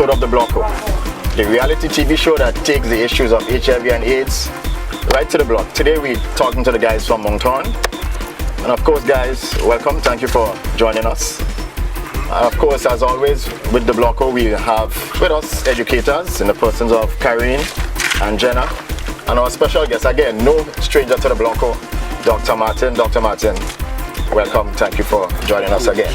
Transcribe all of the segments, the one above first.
episode of The Blocko, the reality TV show that takes the issues of HIV and AIDS right to the block. Today we're talking to the guys from Moncton. And of course, guys, welcome. Thank you for joining us. Of course, as always, with The Blocko, we have with us educators in the persons of Karine and Jenna. And our special guest, again, no stranger to The Blocko, Dr. Martin. Dr. Martin, welcome. Thank you for joining us again.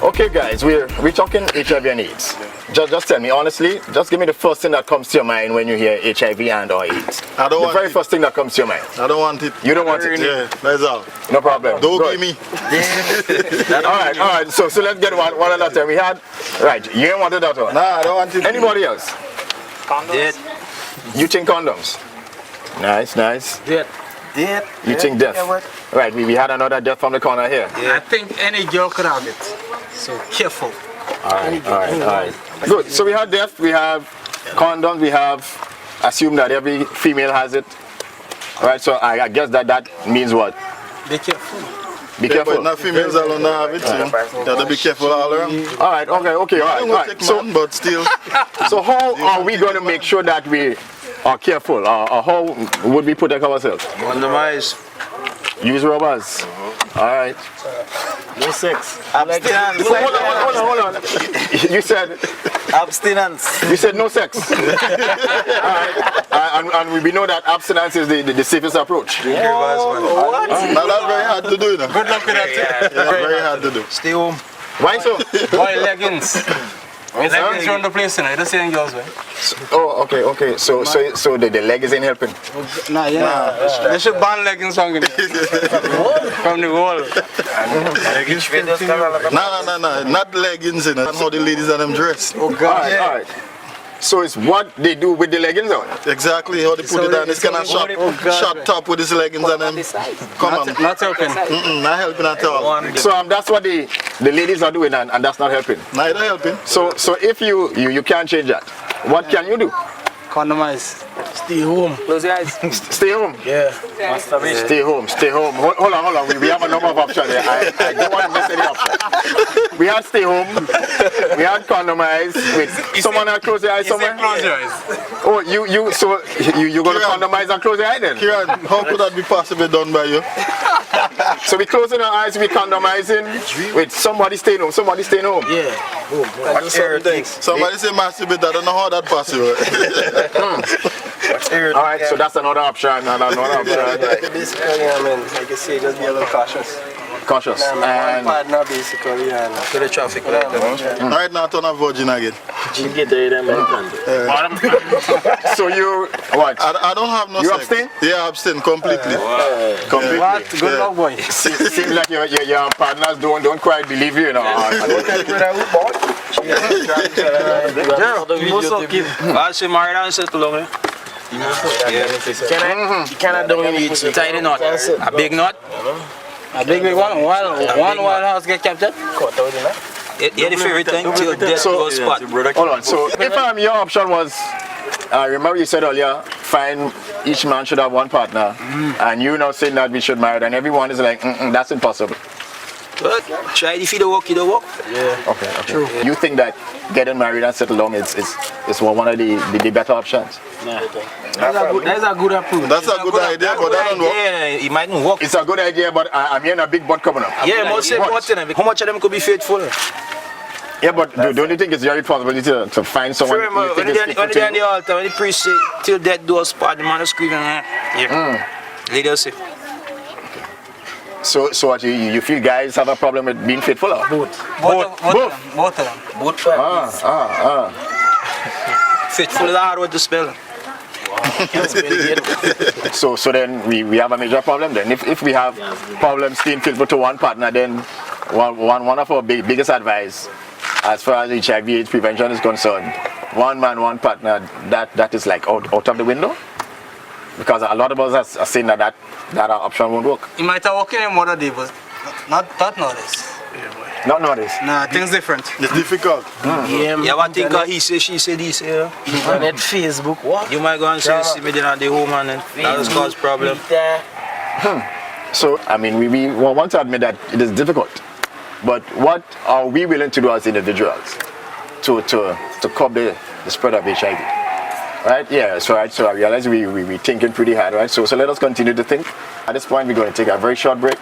Okay, guys, we're talking HIV and AIDS. Just tell me, honestly, just give me the first thing that comes to your mind when you hear HIV and or AIDS. I don't want the very it. first thing that comes to your mind. I don't want it. You don't want it? Yeah, that's all. No problem. Don't Good. give me. all right. So let's get one at a time. We had, right, you didn't want it at all? Nah, I don't want it. Anybody else? Dead. You think condoms? Nice. Dead. You think death? Right, we had another death from the corner here. Yeah. I think any girl could have it. So careful. All right. Good. So we have death, we have condoms, we have assume that every female has it. All right. So I guess that means what? Be careful. Be careful. But not females alone don't have it. You gotta be careful all around. All right. Okay. All right. So, but still. So how are we going to make sure that we are careful? Or how would we protect ourselves? Randomize. Use rubbers. All right. No sex. Abstinence. Hold on. You said Abstinence. You said no sex. All right. And we know that abstinence is the safest approach. What? Now that's very hard to do, you know. Good luck with that. Yeah, very hard to do. Stay home. Why so? Boy, leggings. Leggings run the place, you know. You don't see any girls, right? Oh, okay. So the leg isn't helping. Nah. They should ban leggings from the wall. No, not leggings, you know. That's how the ladies and them dress. Oh, God. All right. So it's what they do with the leggings on. Exactly how they put it on. This kind of short top with his leggings and them. Come on. Not helping. Not helping at all. So that's what the ladies are doing, and that's not helping. Neither helping. So if you can't change that, what can you do? Condomize. Stay home. Close your eyes. Stay home. Yeah. Stay home. Hold on. We have a number of options here. I don't want to miss any option. We had stay home. We had condomize. Wait, someone had close your eyes somewhere? Close your eyes. Oh, you going to condomize and close your eyes then? Kieran, how could that be possibly done by you? So we closing our eyes, we condomizing. Wait, somebody staying home. Yeah. Somebody say masturbate. I don't know how that possible. Alright, so that's another option. Basically, like you say, just be a little cautious. Cautious. And Partner, basically, and To the traffic light. Right now, turn a virgin again. you get there, so you what? I don't have no You sex. abstain? Yeah, I abstain completely. Completely. What? Good luck, boy. Seems like your partners don't quite believe you, I'll say married and settle down. You cannot do anything. Tie the knot. A big knot. A big one. One house get captured. Yeah, the favorite thing till death go spot. Hold on. So if your option was, remember you said earlier, fine, each man should have one partner, and you now saying that we should marry, and everyone is like, that's impossible. But try it if you don't work, you don't work. Yeah. Okay. True. You think that getting married and settle down is one of the better options? That's a good approach. That's a good idea, but that don't work. Yeah, it mightn't work. It's a good idea, but I'm hearing a big but coming up. Yeah, most important. How much of them could be faithful? Yeah, but don't you think it's your responsibility to find someone you think is faithful When to they're on you? the altar, when the priest say, till death do us part, the man is screaming, Lady say. So what you feel guys have a problem with being faithful? Or? Both of them. Both faithful is a hard word to spell. So then we have a major problem then. If we have problems staying faithful to one partner, then one of our biggest advice as far as HIV/AIDS prevention is concerned, one man, one partner, that is like out of the window. Because a lot of us are saying that option won't work. It might have worked in a modern day, but not nowadays. Not nowadays. Nah, things different. It's difficult. Yeah, one thing he say, she say this, yeah. Internet, Facebook, what? You might go and say, see me at the home and then that has caused problem. So, I mean, we want to admit that it is difficult. But what are we willing to do as individuals to curb the spread of HIV. Right? Yeah, so I realize we're thinking pretty hard, right? So let us continue to think. At this point, we're going to take a very short break.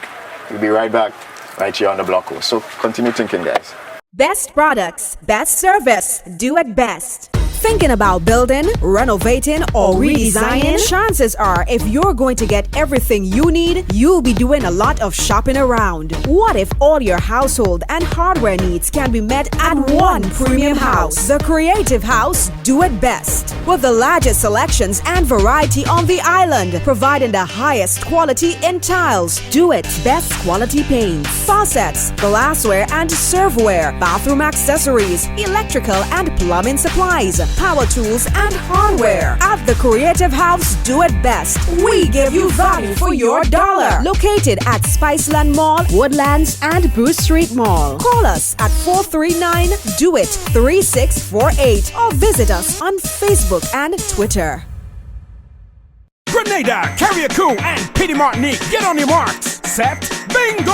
We'll be right back right here on the block. So continue thinking, guys. Best products, best service, do it best. Thinking about building, renovating, or redesigning? Chances are, if you're going to get everything you need, you'll be doing a lot of shopping around. What if all your household and hardware needs can be met at one premium house? The Creative House Do It Best. With the largest selections and variety on the island, providing the highest quality in tiles. Do It Best quality paints, faucets, glassware and serveware, bathroom accessories, electrical and plumbing supplies, power tools and hardware. At the Creative House Do It Best, we give you value for your dollar. Located at Spiceland Mall, Woodlands and Bruce Street Mall. Call us at 439-DO-IT-3648 or visit us on Facebook and Twitter. Grenada, Carriacou, and Petite Martinique. Get on your marks. Set. Bingo!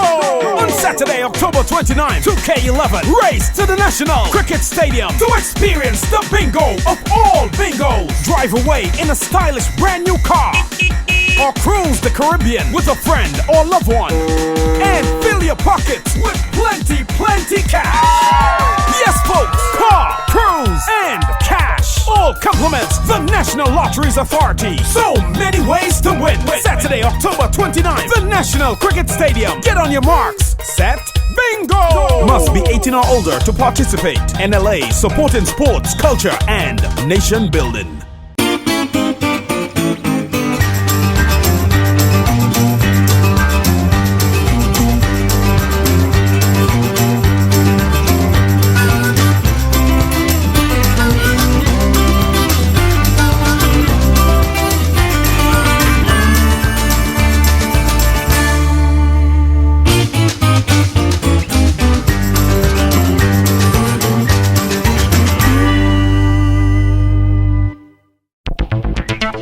On Saturday, October 29, 2K11, race to the National Cricket Stadium to experience the bingo of all bingos. Drive away in a stylish brand new car or cruise the Caribbean with a friend or loved one and fill your pockets with plenty cash. Yes, folks, car, cruise, and cash. All compliments the National Lotteries Authority. So many ways to win. Saturday, October 29th, the National Cricket Stadium. Get on your marks. Set. Bingo! Must be 18 or older to participate. NLA, supporting sports, culture, and nation building.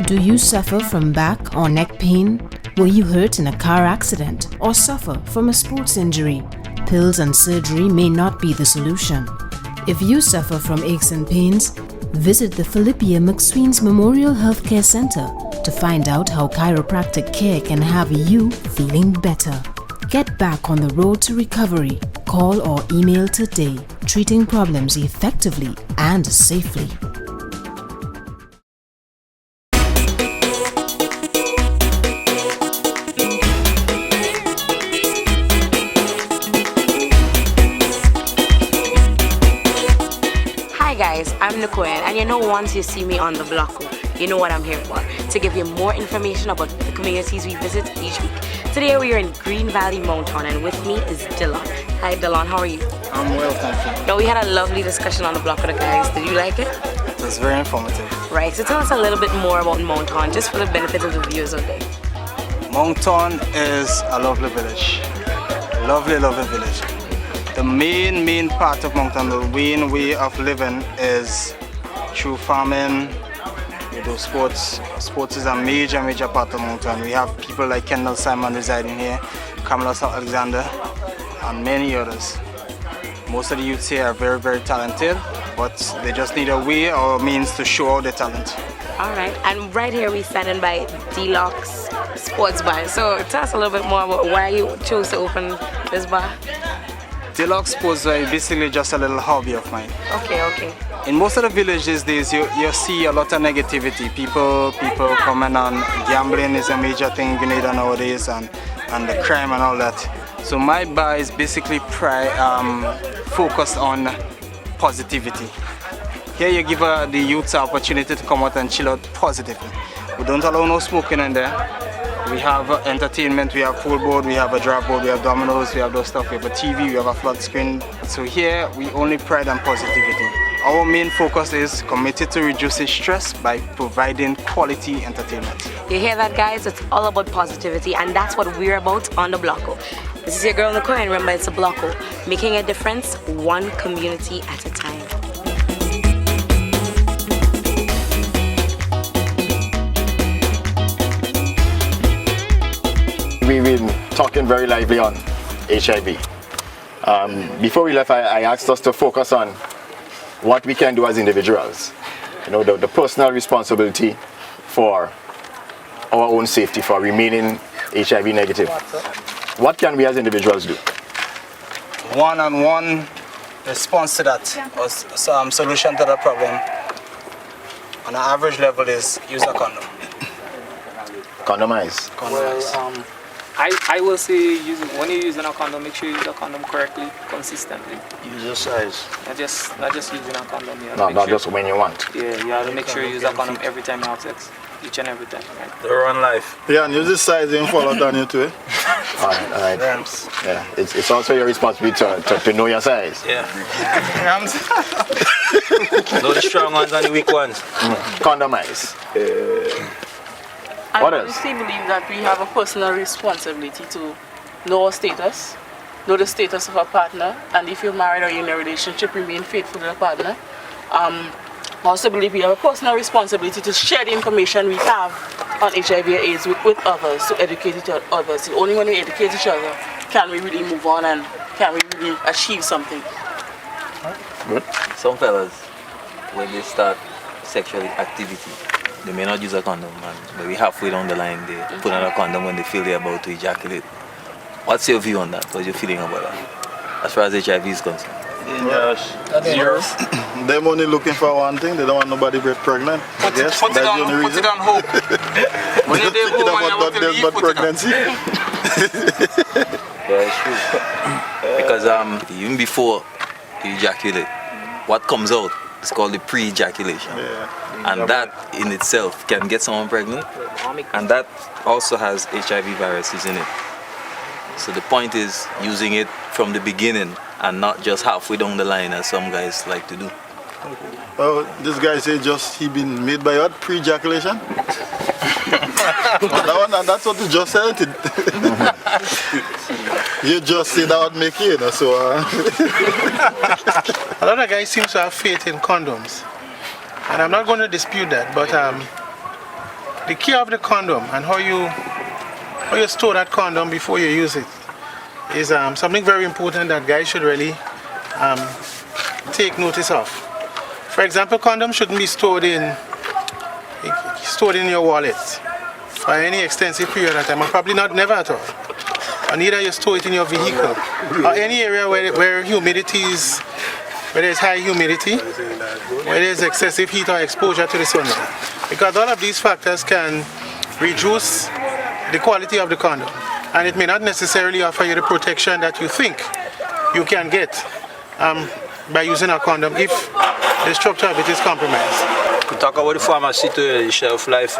Do you suffer from back or neck pain? Were you hurt in a car accident or suffer from a sports injury? Pills and surgery may not be the solution. If you suffer from aches and pains, visit the Philippia McSween's Memorial Healthcare Center to find out how chiropractic care can have you feeling better. Get back on the road to recovery. Call or email today, treating problems effectively and safely. Guys, I'm Nicole, and you know, once you see me on the block, you know what I'm here for, to give you more information about the communities we visit each week. Today we are in Green Valley, Moncton, and with me is Dylan. Hi Dylan, how are you? I'm well, thank you. Now, we had a lovely discussion on the block with the guys. Did you like it? It was very informative. Right, so tell us a little bit more about Moncton, just for the benefit of the viewers of the day. Moncton is a lovely village. Lovely village. The main part of Moncton, the main way of living is through farming. We do sports. Sports is a major part of Moncton. We have people like Kendall Simon residing here, Camillus Alexander, and many others. Most of the youths here are very talented, but they just need a way or means to show out their talent. All right, and right here we're standing by Deluxe Sports Bar. So tell us a little bit more about why you chose to open this bar. Deluxe Sports Bar is basically just a little hobby of mine. Okay. In most of the villages these days, you see a lot of negativity. People coming on. Gambling is a major thing in Grenada nowadays, and the crime and all that. So my bar is basically focused on positivity. Here you give the youths an opportunity to come out and chill out positively. We don't allow no smoking in there. We have entertainment, we have pool board, we have a draft board, we have dominoes, we have those stuff, we have a TV, we have a flat screen. So here we only pride on positivity. Our main focus is committed to reducing stress by providing quality entertainment. You hear that, guys? It's all about positivity, and that's what we're about on the Blocko. This is your girl Nicole, and remember, it's a Blocko, making a difference one community at a time. We've been talking very lively on HIV. Before we left, I asked us to focus on what we can do as individuals. You know, the personal responsibility for our own safety, for remaining HIV negative. What can we as individuals do? One-on-one response to that, or some solution to that problem, on an average level, is use a condom. Condomize. Well, I will say when you're using a condom, make sure you use a condom correctly, consistently. Use your size. Not just using a condom. Not just when you want. Yeah, you have to make sure you use a condom every time you have sex. Each and every time. Right? The run life. Yeah, and use the size and follow down you too. Alright. Yeah, it's also your responsibility to know your size. Yeah. Know the strong ones and the weak ones. Condomize. I What else? honestly believe that we have a personal responsibility to know our status, know the status of our partner, and if you're married or you're in a relationship, remain faithful to the partner. I also believe we have a personal responsibility to share the information we have on HIV and AIDS with others, to educate others. Only when we educate each other can we really move on and can we really achieve something. Good. Some fellas, when they start sexual activity, they may not use a condom, man. Maybe halfway down the line, they put on a condom when they feel they're about to ejaculate. What's your view on that? What's your feeling about that? As far as HIV is concerned. Dangerous. They're only looking for one thing. They don't want nobody get pregnant. Put it on hope. When you Thinking about God death but pregnancy. Yeah, it's true. Because even before you ejaculate, what comes out is called the pre-ejaculation. Yeah. And that in itself can get someone pregnant. And that also has HIV viruses in it. So the point is using it from the beginning and not just halfway down the line as some guys like to do. Oh, this guy say he been made by what? Pre-ejaculation? That's what you just said. You just say that would make you, so... A lot of guys seem to have faith in condoms. And I'm not going to dispute that, but the key of the condom and how you store that condom before you use it is something very important that guys should really take notice of. For example, condoms shouldn't be stored in your wallet for any extensive period of time, or probably never at all. Or neither you store it in your vehicle or any area where there's high humidity, where there's excessive heat or exposure to the sunlight. Because all of these factors can reduce the quality of the condom, and it may not necessarily offer you the protection that you think you can get by using a condom if the structure of it is compromised. We talk about the pharmacy to the shelf life.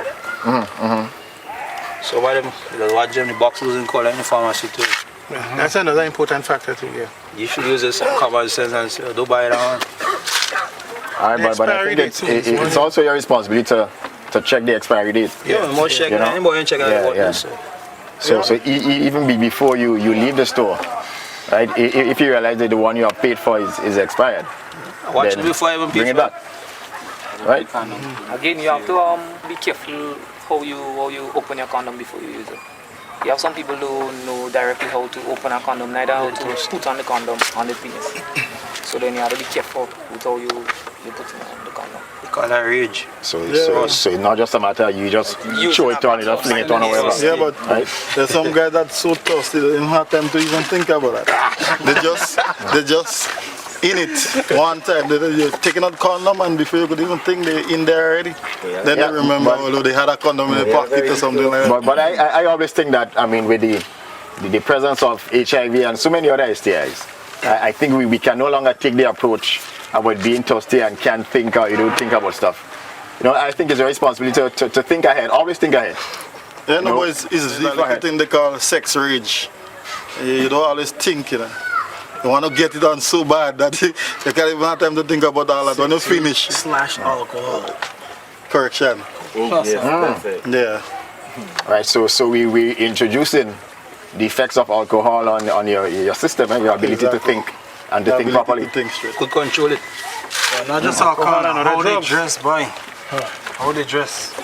So why them watch them the box losing color in the pharmacy too? Yeah, that's another important factor too. Yeah. You should use this common sense and say, don't buy it on. Alright, but I think it's also your responsibility to check the expiry date. Yeah, more check. Anybody check out. So even before you leave the store, right? If you realize that the one you have paid for is expired, watch it before I even bring it back. Right? Again, you have to be careful how you open your condom before you use it. You have some people who know directly how to open a condom, neither how to put on the condom on the penis. So then you have to be careful with how you put on the condom. You call that rage. So it's not just a matter you just show it on, you just fling it on or whatever. Yeah, but there's some guys that's so thirsty they don't have time to even think about that. They just in it one time. They're taking out condom and before you could even think they're in there already. Then they remember, although they had a condom in their pocket or something like that. But I always think that, I mean, with the presence of HIV and so many other STIs, I think we can no longer take the approach about being thirsty and can't think or you don't think about stuff. You know, I think it's your responsibility to think ahead, always think ahead. Yeah, no, but it's like a thing they call sex rage. You don't always think, you know. You want to get it on so bad that you can't even have time to think about all that when you finish. / alcohol. Correction. Yeah. Right, so we introducing the effects of alcohol on your system and your ability to think and to think properly. Could control it. Not just alcohol, how they dress, boy. How they dress.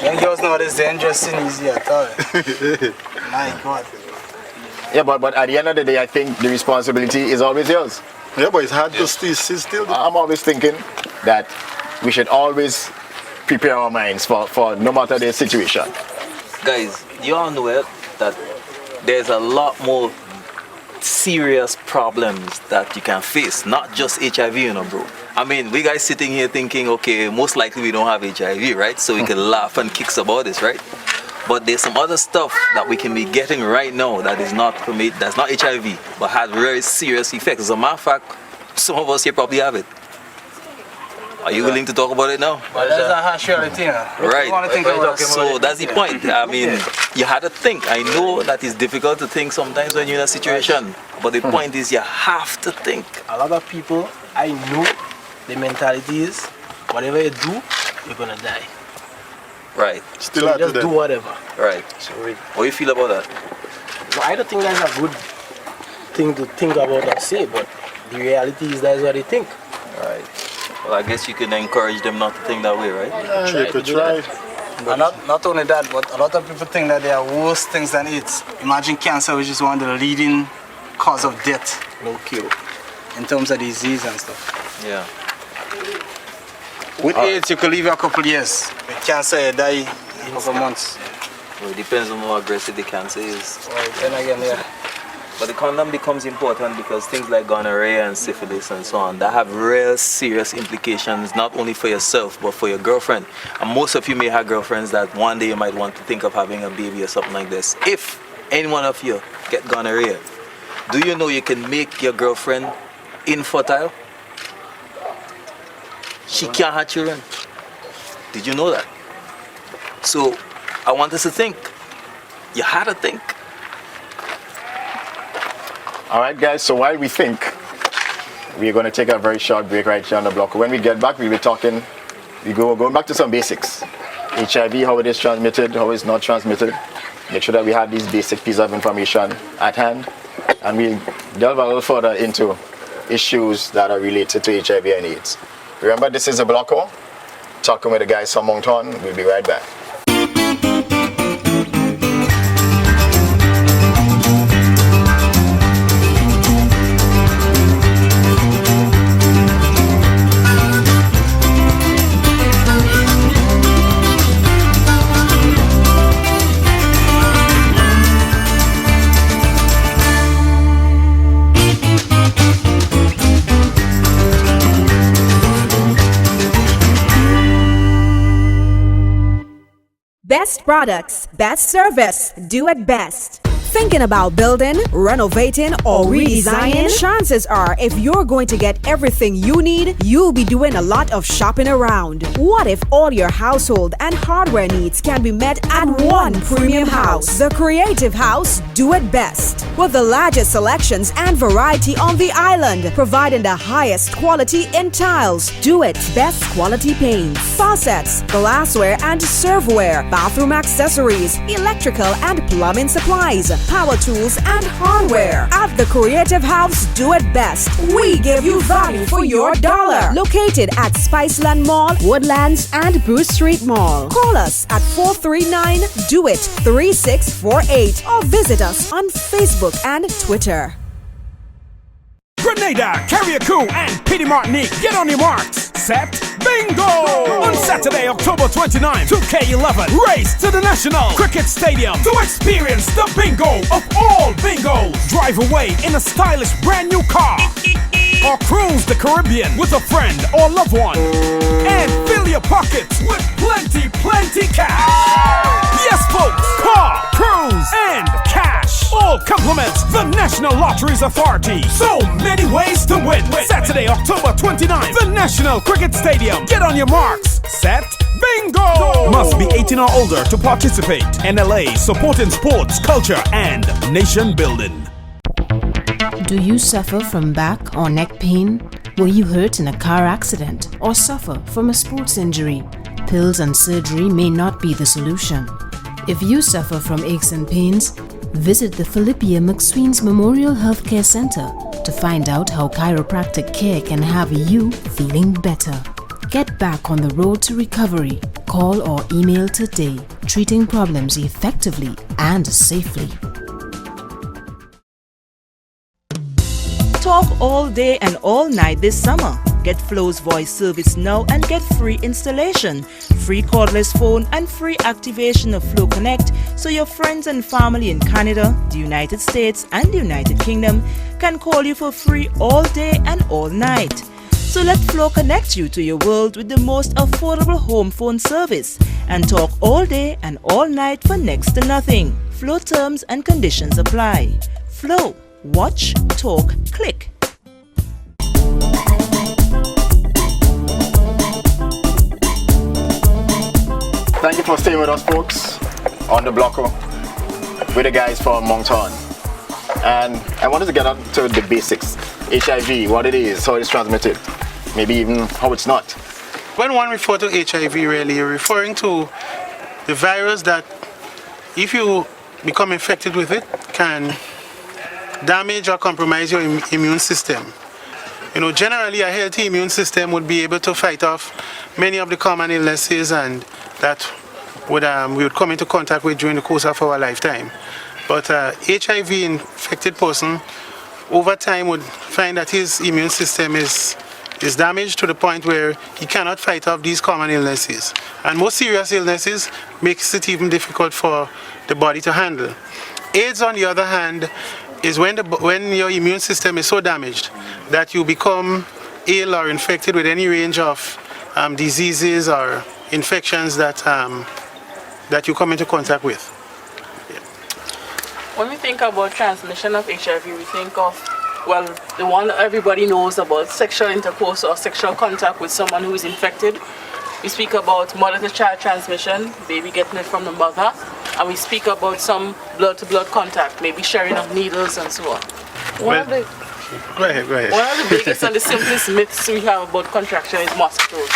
Young girls nowadays, they ain't dressing easy at all. My God. Yeah, but at the end of the day, I think the responsibility is always yours. Yeah, but it's hard to still. I'm always thinking that we should always prepare our minds for no matter the situation. Guys, you all know it, that there's a lot more serious problems that you can face, not just HIV, you know, bro. I mean, we guys sitting here thinking, okay, most likely we don't have HIV, right? So we can laugh and kick about this, right? But there's some other stuff that we can be getting right now that is not that's not HIV, but has very serious effects. As a matter of fact, some of us here probably have it. Are you willing to talk about it now? But that's a harsh reality, right. So that's the point. I mean, you had to think. I know that it's difficult to think sometimes when you're in a situation, but the point is you have to think. A lot of people, I know the mentality is, whatever you do, you're gonna die. Right. Still so just do whatever. Right. So what do you feel about that? No, I don't think that's a good thing to think about or say, but the reality is that's what they think. Right. Well, I guess you can encourage them not to think that way, right? Yeah, you could try. And not only that, but a lot of people think that there are worse things than AIDS. Imagine cancer, which is one of the leading cause of death, no cure, in terms of disease and stuff. Yeah. With AIDS, you could live a couple of years. With cancer, you die in a couple months. Well, it depends on how aggressive the cancer is. Well, then again, yeah. But the condom becomes important because things like gonorrhea and syphilis and so on, that have real serious implications, not only for yourself, but for your girlfriend. And most of you may have girlfriends that one day you might want to think of having a baby or something like this. If any one of you get gonorrhea, do you know you can make your girlfriend infertile? She can't have children. Did you know that? So I want us to think. You had to think. All right, guys, so while we think, we're going to take a very short break right here on the block. When we get back, we'll be talking, going back to some basics. HIV, how it is transmitted, how it's not transmitted. Make sure that we have these basic pieces of information at hand. And we'll delve a little further into issues that are related to HIV and AIDS. Remember, this is a Blocko, talking with the guys from Moncton. We'll be right back. Best products, best service, do it best. Thinking about building, renovating, or redesigning? Chances are, if you're going to get everything you need, you'll be doing a lot of shopping around. What if all your household and hardware needs can be met at one premium house? The Creative House Do It Best. With the largest selections and variety on the island, providing the highest quality in tiles, Do It Best quality paints, faucets, glassware and serveware, bathroom accessories, electrical and plumbing supplies, power tools and hardware. At the Creative House Do It Best, we give you value for your dollar. Located at Spiceland Mall, Woodlands and Bruce Street Mall. Call us at 439-DO-IT-3648 or visit us on Facebook and Twitter. Grenada, Carriacou, and Petite Martinique. Get on your marks. Set. Bingo! On Saturday, October 29, 2K11, race to the National Cricket Stadium to experience the bingo of all bingos. Drive away in a stylish brand new car or cruise the Caribbean with a friend or loved one and fill your pockets with plenty cash. Yes, folks, car, cruise, and cash. All compliments the National Lotteries Authority. So many ways to win. Saturday, October 29, the National Cricket Stadium. Get on your marks. Set. Bingo! Must be 18 or older to participate. NLA, supporting sports, culture, and nation building. Do you suffer from back or neck pain? Were you hurt in a car accident or suffer from a sports injury? Pills and surgery may not be the solution. If you suffer from aches and pains, visit the Philippia McSween's Memorial Healthcare Center to find out how chiropractic care can have you feeling better. Get back on the road to recovery. Call or email today, treating problems effectively and safely. To Talk all day and all night this summer. Get Flow's voice service now and get free installation, free cordless phone and free activation of Flow Connect so your friends and family in Canada, the United States and the United Kingdom can call you for free all day and all night. So let Flow connect you to your world with the most affordable home phone service and talk all day and all night for next to nothing. Flow terms and conditions apply. Flow. Watch, talk, click. Thank you for staying with us, folks, on the block with the guys from Moncton. And I wanted to get on to the basics. HIV, what it is, how it's transmitted, maybe even how it's not. When one refers to HIV, really, you're referring to the virus that, if you become infected with it, can damage or compromise your immune system. You know, generally a healthy immune system would be able to fight off many of the common illnesses and that we would come into contact with during the course of our lifetime. But HIV infected person over time would find that his immune system is damaged to the point where he cannot fight off these common illnesses. And most serious illnesses makes it even difficult for the body to handle. AIDS, on the other hand, is when your immune system is so damaged that you become ill or infected with any range of diseases or infections that you come into contact with. Yeah. When we think about transmission of HIV, we think of, well, the one everybody knows about, sexual intercourse or sexual contact with someone who is infected. We speak about mother-to-child transmission, baby getting it from the mother, and we speak about some blood-to-blood contact, maybe sharing of needles and so on. Go ahead. One of the biggest and the simplest myths we have about contraction is mosquitoes.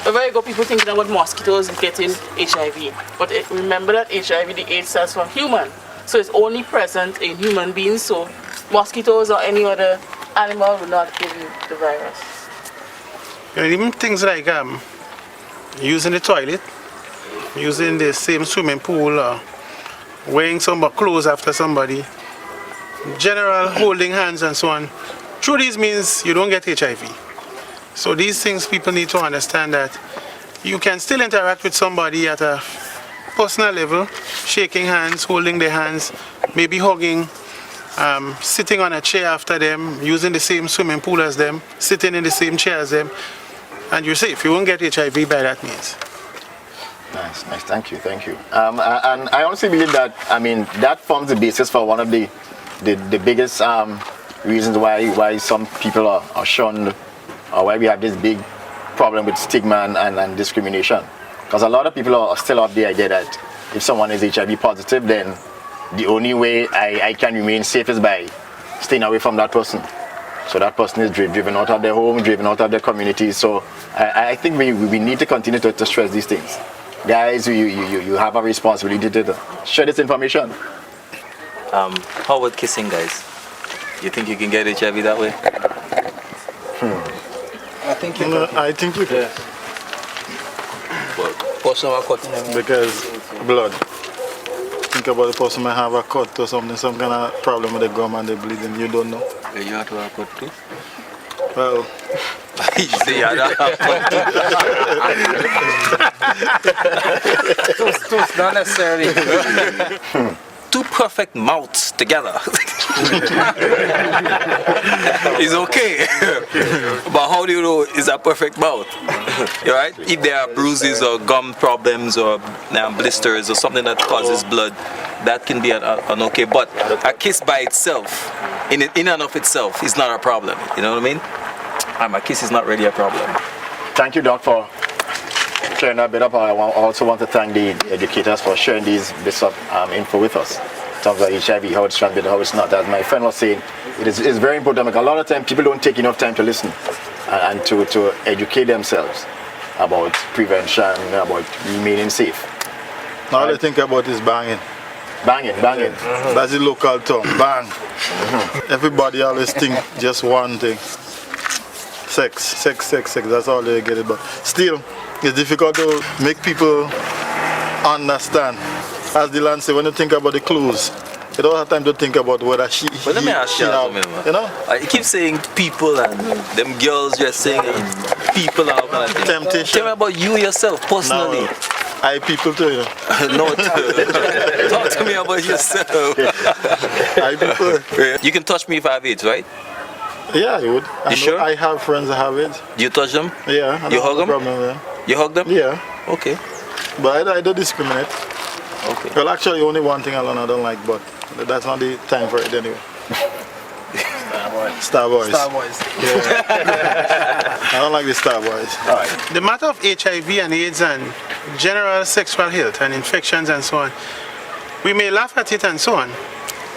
Wherever you go, people thinking about mosquitoes getting HIV. But remember that HIV, the AIDS stands for human. So it's only present in human beings, so mosquitoes or any other animal will not give you the virus. You know, even things like using the toilet, using the same swimming pool, or wearing some clothes after somebody, general holding hands and so on. Through these means you don't get HIV. So these things people need to understand that you can still interact with somebody at a personal level, shaking hands, holding their hands, maybe hugging, sitting on a chair after them, using the same swimming pool as them, sitting in the same chair as them, and you're safe. You won't get HIV by that means. Nice, thank you. And I honestly believe that, that forms the basis for one of the biggest reasons why some people are shunned, or why we have this big problem with stigma and discrimination. Because a lot of people are still of the idea that if someone is HIV positive, then the only way I can remain safe is by staying away from that person. So that person is driven out of their home, driven out of their community. So I think we need to continue to stress these things. Guys, you have a responsibility to share this information. How about kissing, guys? You think you can get HIV that way? I think you can. Yeah. Because blood. Think about the person might have a cut or something, some kind of problem with the gum and the bleeding. You don't know. Yeah, you have to have a cut too? Well, you say you have to have a cut. Toast, not necessarily. Two perfect mouths together is okay. But how do you know it's a perfect mouth? You right? If there are bruises or gum problems or blisters or something that causes blood, that can be an okay. But a kiss by itself, in and of itself, is not a problem. You know what I mean? A kiss is not really a problem. Thank you, Doc, for sharing a bit up. I also want to thank the educators for sharing these bits of info with us in terms of HIV, how it's transmitted, how it's not. As my friend was saying, it's very important because a lot of time people don't take enough time to listen and to educate themselves about prevention, about remaining safe. All I think about is banging. Banging. Mm-hmm. That's the local term, bang. Mm-hmm. Everybody always think just one thing. Sex, that's all they get about. Still, it's difficult to make people understand. As Dylan said, when you think about the clues, You don't have time to think about whether But let me ask you something, man. You know? You keep saying people and them girls dressing and people and all kind of things. Temptation. Tell me about you yourself, personally. No, I people too, you know. No, talk to me about yourself. I people. You can touch me if I have AIDS, right? Yeah, you would. You sure? I have friends that have it. Do you touch them? Yeah. You hug them? Problem, yeah. You hug them? Yeah. Okay. But I don't discriminate. Okay. Well, actually, only one thing alone I don't like, but that's not the time for it anyway. Star Boys. Star Boys. Yeah. I don't like the Star Boys. All right. The matter of HIV and AIDS and general sexual health and infections and so on, we may laugh at it and so on,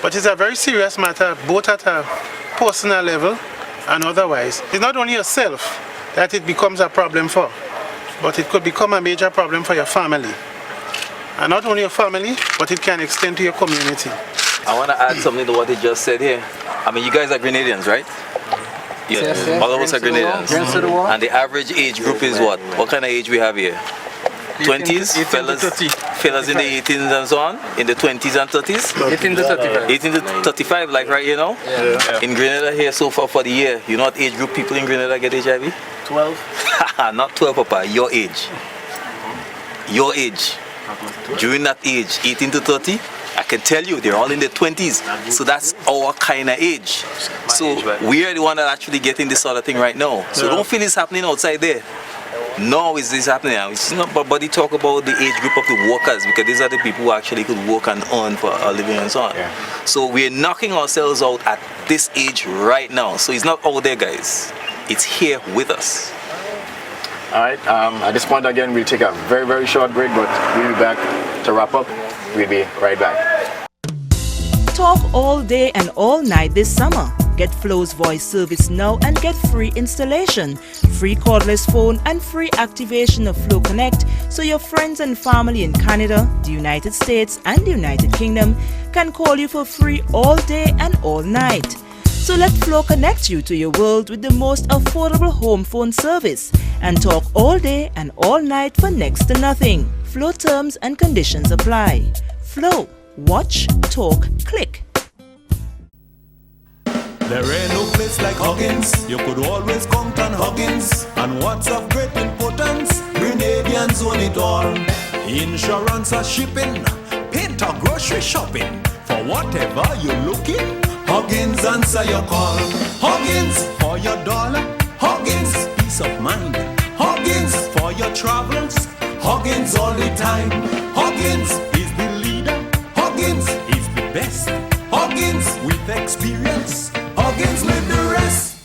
but it's a very serious matter, both at a personal level and otherwise. It's not only yourself that it becomes a problem for, but it could become a major problem for your family. And not only your family, but it can extend to your community. I want to add something to what he just said here. I mean, you guys are Grenadians, right? Yeah. Yes. All of us are Grenadians. And the average age group is what? What kind of age we have here? 20s? Fellas in the 18s and so on? In the 20s and 30s? 18 to 35. 18 to 35, like right, you know? Yeah. In Grenada here so far for the year, you know what age group people in Grenada get HIV? 12. Not 12, Papa. Your age. Your age. During that age, 18 to 30, I can tell you, they're all in their 20s. So that's our kind of age. So we are the one that actually getting this sort of thing right now. So don't feel it's happening outside there. No, is this happening now? It's not, but they talk about the age group of the workers, because these are the people who actually could work and earn for a living and so on. Yeah. So we're knocking ourselves out at this age right now. So it's not out there, guys. It's here with us. All right, at this point again, we'll take a very, very short break, but we'll be back to wrap up. We'll be right back. Talk all day and all night this summer. Get Flow's voice service now and get free installation, free cordless phone and free activation of Flow Connect, so your friends and family in Canada, the United States and the United Kingdom can call you for free all day and all night. So let Flow connect you to your world with the most affordable home phone service and talk all day and all night for next to nothing. Flow terms and conditions apply. Flow. Watch, talk, click. There ain't no place like Huggins. You could always count on Huggins. And what's of great importance? Grenadians own it all. Insurance or shipping, paint or grocery shopping. For whatever you're looking, Huggins answer your call. Huggins for your dollar. Huggins peace of mind. Huggins for your travels. Huggins all the time. Huggins is the leader. Huggins is the best. Huggins with experience. Huggins with the rest.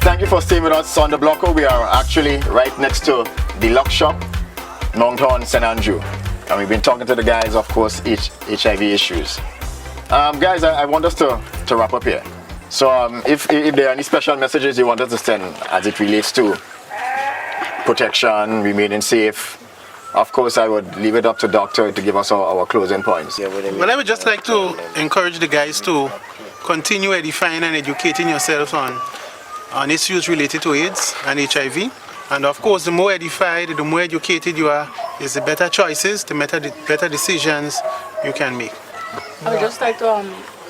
Thank you for staying with us on the Blocker. We are actually right next to the Lock Shop, Mount Horn, St. Andrew. And we've been talking to the guys, of course, HIV issues. Guys, I want us to wrap up here. So if there are any special messages you want us to send as it relates to protection, remaining safe, of course, I would leave it up to Doctor to give us our closing points. Well, I would just like to encourage the guys to continue edifying and educating yourselves on issues related to AIDS and HIV. And of course, the more edified, the more educated you are, is the better choices, the better decisions you can make. I would just like to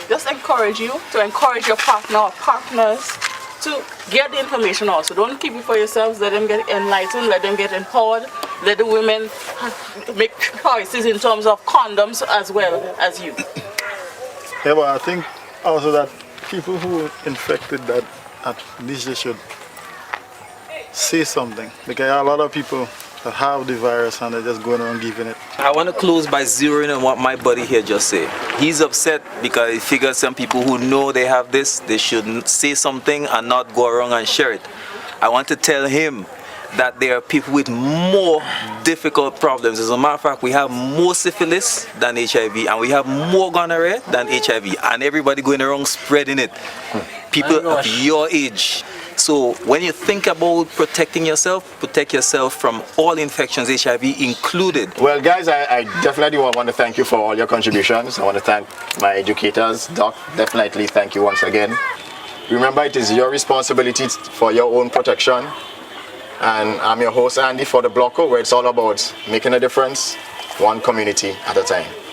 just encourage you to encourage your partner or partners to get the information also. Don't keep it for yourselves. Let them get enlightened. Let them get empowered. Let the women make choices in terms of condoms as well as you. Yeah, but I think also that people who infected that at least they should say something, because a lot of people that have the virus and they're just going around giving it. I want to close by zeroing on what my buddy here just said. He's upset because he figures some people who know they have this, they should say something and not go around and share it. I want to tell him that there are people with more difficult problems. As a matter of fact, we have more syphilis than HIV, and we have more gonorrhea than HIV, and everybody going around spreading it. People of your age. So when you think about protecting yourself, protect yourself from all infections, HIV included. Well, guys, I definitely want to thank you for all your contributions. I want to thank my educators. Doc, definitely thank you once again. Remember, it is your responsibility for your own protection. And I'm your host, Andy, for the Blocko, where it's all about making a difference, one community at a time.